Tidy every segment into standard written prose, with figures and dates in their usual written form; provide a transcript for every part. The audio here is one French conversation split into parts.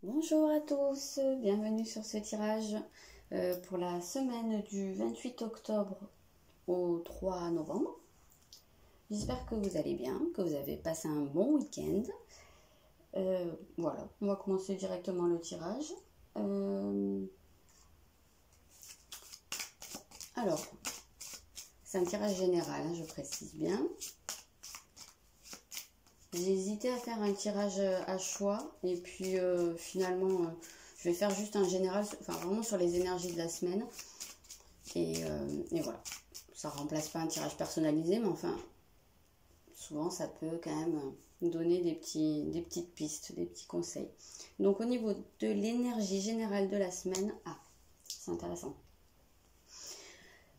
Bonjour à tous, bienvenue sur ce tirage pour la semaine du 28 octobre au 3 novembre. J'espère que vous allez bien, que vous avez passé un bon week-end. Voilà, on va commencer directement le tirage. Alors, c'est un tirage général, hein, je précise bien. J'ai hésité à faire un tirage à choix et puis finalement je vais faire juste un général, enfin vraiment sur les énergies de la semaine. Et voilà, ça remplace pas un tirage personnalisé, mais enfin souvent ça peut quand même donner des petites pistes, des petits conseils. Donc au niveau de l'énergie générale de la semaine, c'est intéressant.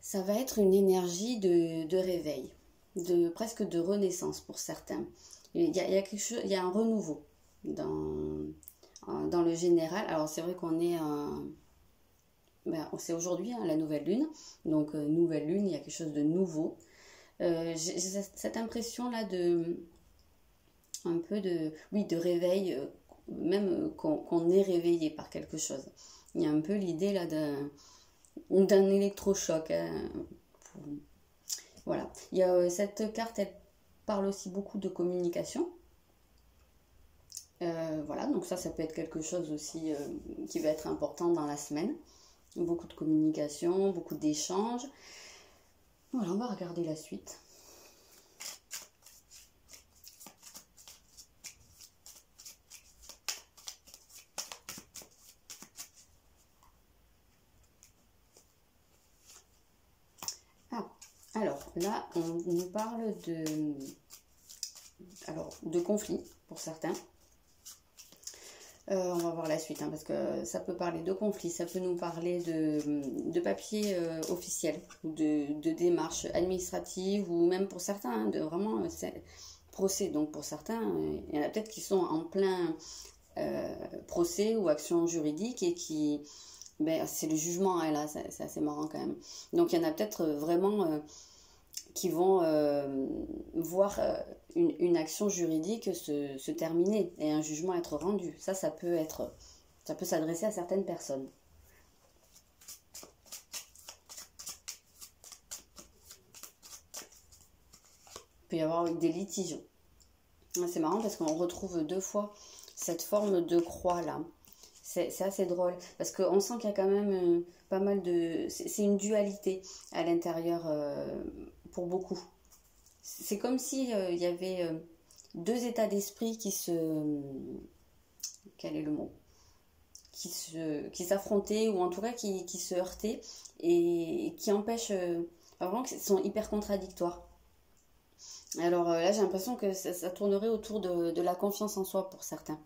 Ça va être une énergie de réveil, presque de renaissance pour certains. Il y a quelque chose, il y a un renouveau dans le général. Alors c'est vrai qu'on est c'est aujourd'hui la nouvelle lune, donc nouvelle lune, il y a quelque chose de nouveau. J'ai cette impression là un peu de réveil, même qu'on est réveillé par quelque chose. Il y a un peu l'idée là d'un électrochoc. Hein. Voilà. Il y a cette carte, elle parle aussi beaucoup de communication. Voilà, donc ça peut être quelque chose aussi qui va être important dans la semaine. Beaucoup de communication, beaucoup d'échanges. Voilà, on va regarder la suite. Alors là, on nous parle de conflits pour certains. On va voir la suite, hein, parce que ça peut parler de conflits, ça peut nous parler de papiers officiels, de démarches administratives, ou même pour certains, hein, de vraiment procès. Donc pour certains, il y en a peut-être qui sont en plein procès ou action juridique et qui... c'est le jugement, hein, là, c'est assez marrant quand même. Donc il y en a peut-être vraiment... qui vont voir une action juridique se terminer et un jugement être rendu. Ça peut s'adresser à certaines personnes. Il peut y avoir des litiges. C'est marrant parce qu'on retrouve deux fois cette forme de croix là. C'est assez drôle parce qu'on sent qu'il y a quand même pas mal de... C'est une dualité à l'intérieur pour beaucoup. C'est comme si il y avait deux états d'esprit qui se... Quel est le mot? Qui s'affrontaient ou en tout cas qui se heurtaient et qui empêchent... vraiment que sont hyper contradictoires. Alors là, j'ai l'impression que ça tournerait autour de la confiance en soi pour certains.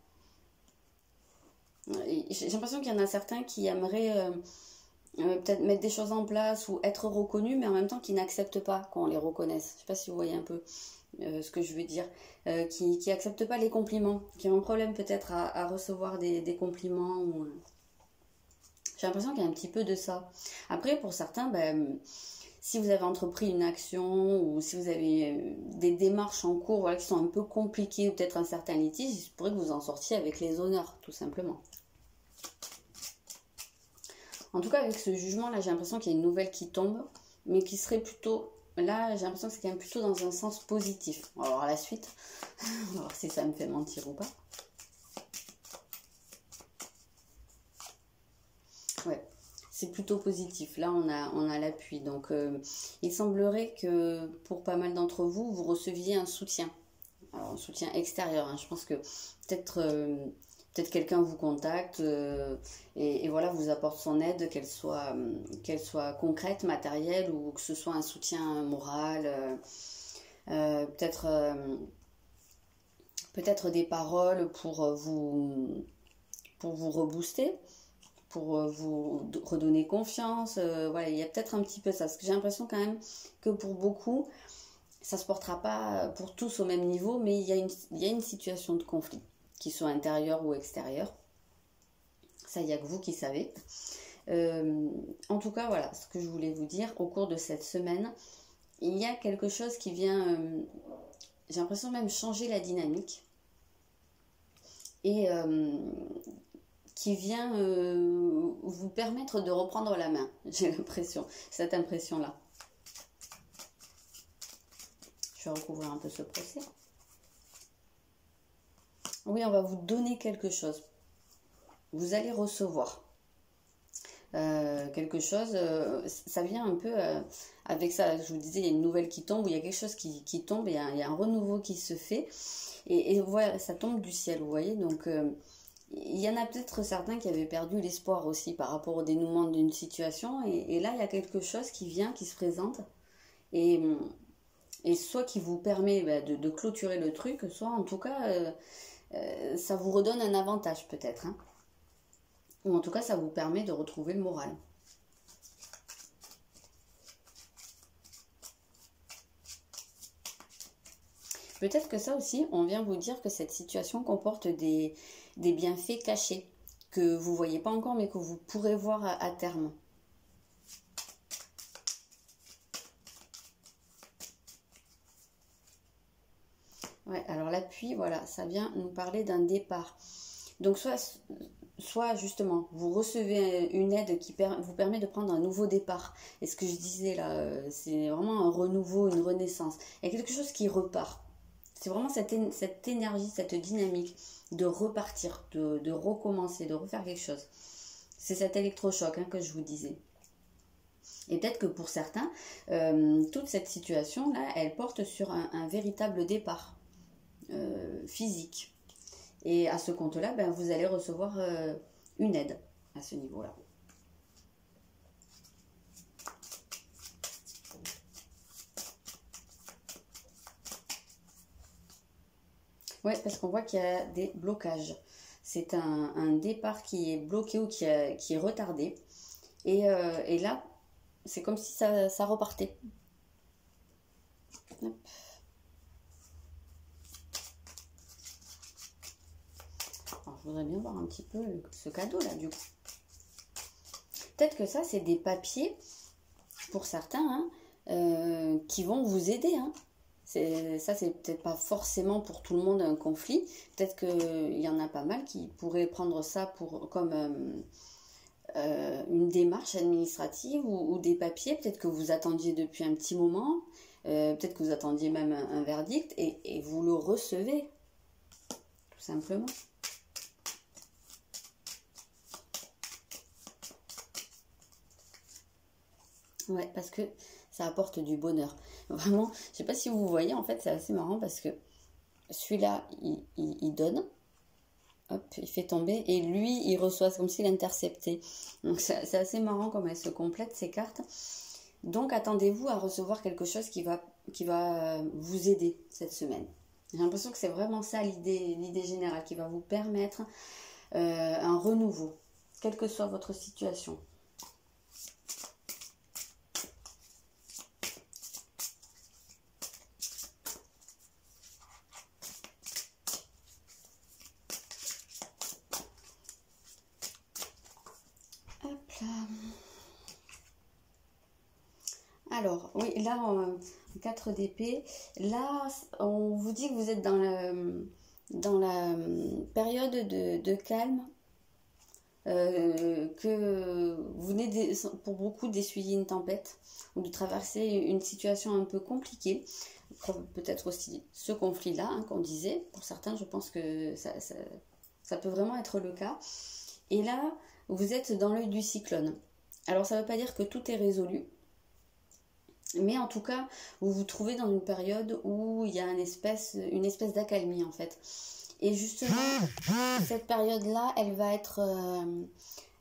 J'ai l'impression qu'il y en a certains qui aimeraient peut-être mettre des choses en place ou être reconnus, mais en même temps qui n'acceptent pas qu'on les reconnaisse. Je ne sais pas si vous voyez un peu ce que je veux dire. Qui n'acceptent pas les compliments, qui ont un problème peut-être à recevoir des compliments. J'ai l'impression qu'il y a un petit peu de ça. Après, pour certains, si vous avez entrepris une action ou si vous avez des démarches en cours qui sont un peu compliquées ou peut-être un certain litige, il se pourrait que vous en sortiez avec les honneurs, tout simplement. En tout cas, avec ce jugement-là, j'ai l'impression qu'il y a une nouvelle qui tombe, mais qui serait plutôt... Là, j'ai l'impression que c'est quand même plutôt dans un sens positif. On va voir la suite. On va voir si ça me fait mentir ou pas. Ouais, c'est plutôt positif. Là, on a l'appui. Donc, il semblerait que pour pas mal d'entre vous, vous receviez un soutien. Alors, un soutien extérieur. Hein. Je pense que peut-être... Peut-être quelqu'un vous contacte et voilà, vous apporte son aide, qu'elle soit concrète, matérielle ou que ce soit un soutien moral, peut-être des paroles pour vous rebooster, pour vous redonner confiance. Voilà, il y a peut-être un petit peu ça, parce que j'ai l'impression quand même que pour beaucoup, ça ne se portera pas pour tous au même niveau, mais il y a une situation de conflit. Qui soit intérieur ou extérieur. Ça, il n'y a que vous qui savez. En tout cas, voilà ce que je voulais vous dire. Au cours de cette semaine, il y a quelque chose qui vient, j'ai l'impression même changer la dynamique. Et qui vient vous permettre de reprendre la main. J'ai l'impression, cette impression-là. Je vais recouvrir un peu ce procès. Oui, on va vous donner quelque chose. Vous allez recevoir quelque chose. Ça vient un peu avec ça. Je vous disais, il y a une nouvelle qui tombe, ou il y a quelque chose qui tombe, il y a un renouveau qui se fait. Et voilà, ça tombe du ciel, vous voyez. Donc, il y en a peut-être certains qui avaient perdu l'espoir aussi par rapport au dénouement d'une situation. Et là, il y a quelque chose qui vient, qui se présente. Et soit qui vous permet de clôturer le truc, soit en tout cas, ça vous redonne un avantage peut-être. Hein. Ou en tout cas, ça vous permet de retrouver le moral. Peut-être que ça aussi, on vient vous dire que cette situation comporte des bienfaits cachés, que vous ne voyez pas encore, mais que vous pourrez voir à terme. Ouais, alors l'appui, voilà, ça vient nous parler d'un départ. Donc soit justement, vous recevez une aide qui vous permet de prendre un nouveau départ. Et ce que je disais là, c'est vraiment un renouveau, une renaissance. Il y a quelque chose qui repart. C'est vraiment cette énergie, cette dynamique de repartir, de recommencer, de refaire quelque chose. C'est cet électrochoc que je vous disais. Et peut-être que pour certains, toute cette situation-là, elle porte sur un véritable départ physique. Et à ce compte-là, vous allez recevoir une aide à ce niveau-là. Oui, parce qu'on voit qu'il y a des blocages. C'est un départ qui est bloqué ou qui est retardé. Et là, c'est comme si ça repartait. Hop. Alors, je voudrais bien voir un petit peu ce cadeau-là, du coup. Peut-être que ça, c'est des papiers, pour certains, qui vont vous aider. Ça, c'est peut-être pas forcément pour tout le monde un conflit. Peut-être qu'il y en a pas mal qui pourraient prendre ça comme une démarche administrative ou des papiers. Peut-être que vous attendiez depuis un petit moment. Peut-être que vous attendiez même un verdict et vous le recevez, tout simplement. Ouais, parce que ça apporte du bonheur. Vraiment, je sais pas si vous voyez, en fait, c'est assez marrant parce que celui-là, il donne. Hop, il fait tomber. Et lui, il reçoit, c'est comme s'il interceptait. Donc, c'est assez marrant comme elles se complètent, ces cartes. Donc, attendez-vous à recevoir quelque chose qui va vous aider cette semaine. J'ai l'impression que c'est vraiment ça l'idée générale, qui va vous permettre un renouveau, quelle que soit votre situation. Alors, oui, là, 4 d'épée. Là, on vous dit que vous êtes dans la période de calme, que vous venez pour beaucoup d'essuyer une tempête ou de traverser une situation un peu compliquée. Peut-être aussi ce conflit-là qu'on disait. Pour certains, je pense que ça peut vraiment être le cas. Et là, vous êtes dans l'œil du cyclone. Alors, ça ne veut pas dire que tout est résolu. Mais en tout cas, vous vous trouvez dans une période où il y a une espèce d'accalmie en fait. Et justement, cette période-là, elle va être...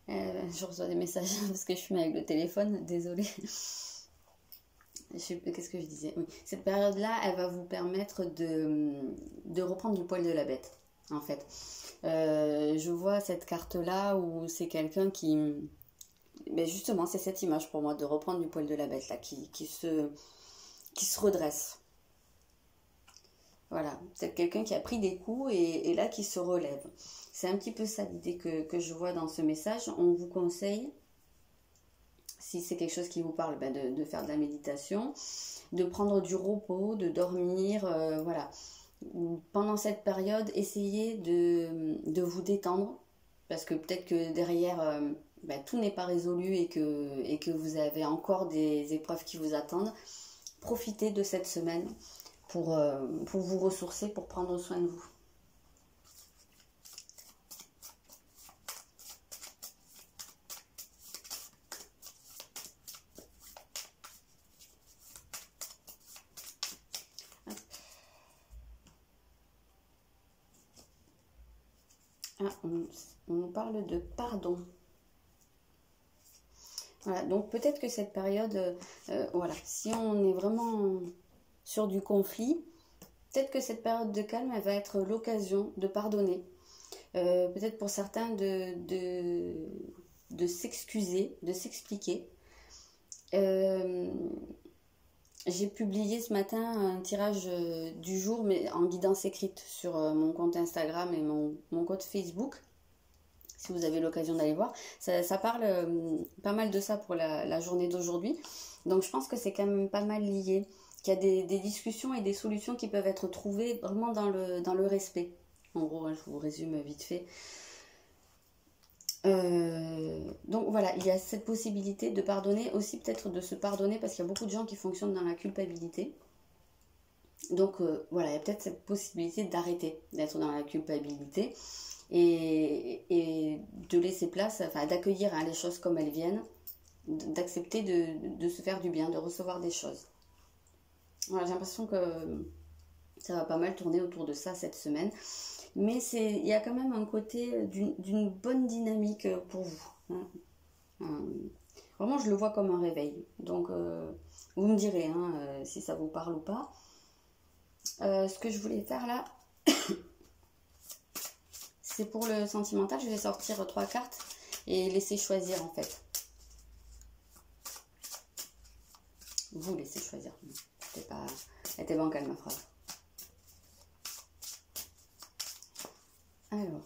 je reçois des messages parce que je suis avec le téléphone, désolée. Qu'est-ce que je disais? Oui. Cette période-là, elle va vous permettre de reprendre du poil de la bête, en fait. Je vois cette carte-là où c'est quelqu'un qui... Mais justement, c'est cette image pour moi de reprendre du poil de la bête là, qui se redresse. Voilà, c'est quelqu'un qui a pris des coups et là qui se relève. C'est un petit peu ça l'idée que je vois dans ce message. On vous conseille, si c'est quelque chose qui vous parle, de faire de la méditation, de prendre du repos, de dormir, voilà. Pendant cette période, essayez de vous détendre. parce que peut-être que derrière, tout n'est pas résolu et que vous avez encore des épreuves qui vous attendent. Profitez de cette semaine pour vous ressourcer, pour prendre soin de vous. Ah, on nous parle de pardon. Voilà, donc peut-être que cette période, voilà, si on est vraiment sur du conflit, peut-être que cette période de calme, elle va être l'occasion de pardonner. Peut-être pour certains de s'excuser, de s'expliquer. J'ai publié ce matin un tirage du jour, mais en guidance écrite sur mon compte Instagram et mon compte Facebook. Si vous avez l'occasion d'aller voir, ça parle pas mal de ça pour la journée d'aujourd'hui. Donc je pense que c'est quand même pas mal lié, qu'il y a des discussions et des solutions qui peuvent être trouvées vraiment dans le respect. En gros, je vous résume vite fait. Donc voilà, il y a cette possibilité de pardonner, aussi peut-être de se pardonner, parce qu'il y a beaucoup de gens qui fonctionnent dans la culpabilité. Donc voilà, il y a peut-être cette possibilité d'arrêter d'être dans la culpabilité et de laisser place, enfin d'accueillir les choses comme elles viennent, d'accepter de se faire du bien, de recevoir des choses. Voilà, j'ai l'impression que ça va pas mal tourner autour de ça cette semaine. Mais il y a quand même un côté d'une bonne dynamique pour vous. Hein. Vraiment, je le vois comme un réveil. Donc, vous me direz si ça vous parle ou pas. Ce que je voulais faire là, c'est pour le sentimental. Je vais sortir 3 cartes et laisser choisir en fait. Vous laissez choisir. Elle était bancale ma phrase. Alors,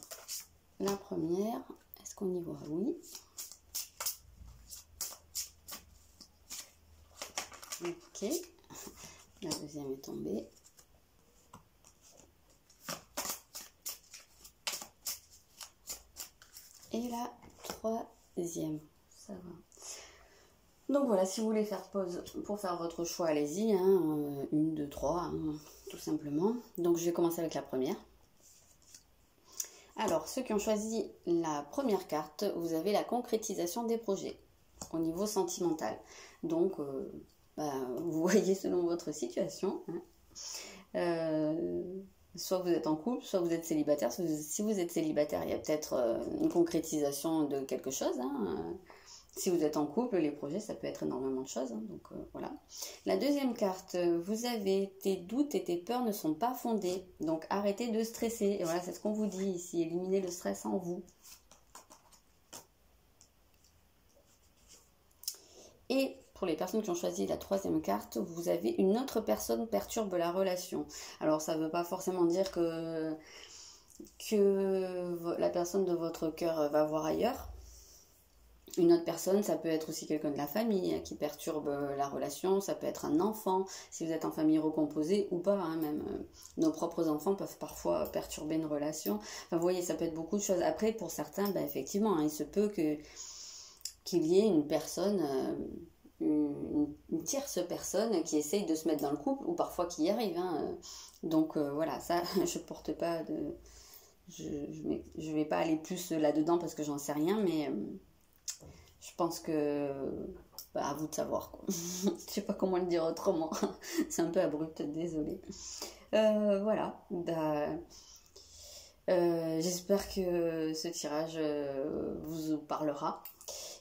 la première, est-ce qu'on y voit? Oui. Ok. La deuxième est tombée. Et la troisième. Ça va. Donc voilà, si vous voulez faire pause pour faire votre choix, allez-y. 1, 2, 3, tout simplement. Donc je vais commencer avec la première. Alors, ceux qui ont choisi la première carte, vous avez la concrétisation des projets au niveau sentimental. Donc, vous voyez selon votre situation. Soit vous êtes en couple, soit vous êtes célibataire. Si vous êtes célibataire, il y a peut-être une concrétisation de quelque chose. Si vous êtes en couple, les projets, ça peut être énormément de choses. Donc, voilà. La deuxième carte, vous avez tes doutes et tes peurs ne sont pas fondés. Donc, arrêtez de stresser. Et voilà, c'est ce qu'on vous dit ici. Éliminez le stress en vous. Et pour les personnes qui ont choisi la troisième carte, vous avez une autre personne perturbe la relation. Alors, ça ne veut pas forcément dire que la personne de votre cœur va voir ailleurs. Une autre personne, ça peut être aussi quelqu'un de la famille qui perturbe la relation, ça peut être un enfant, si vous êtes en famille recomposée ou pas, même nos propres enfants peuvent parfois perturber une relation. Enfin, vous voyez, ça peut être beaucoup de choses. Après, pour certains, effectivement, il se peut qu'il y ait une personne, une tierce personne qui essaye de se mettre dans le couple ou parfois qui y arrive. Donc voilà, ça, je porte pas de... Je vais pas aller plus là-dedans parce que j'en sais rien, mais... je pense que à vous de savoir quoi. Je sais pas comment le dire autrement. C'est un peu abrupt, désolée. Voilà. J'espère que ce tirage vous parlera.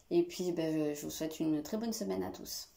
Et puis je vous souhaite une très bonne semaine à tous.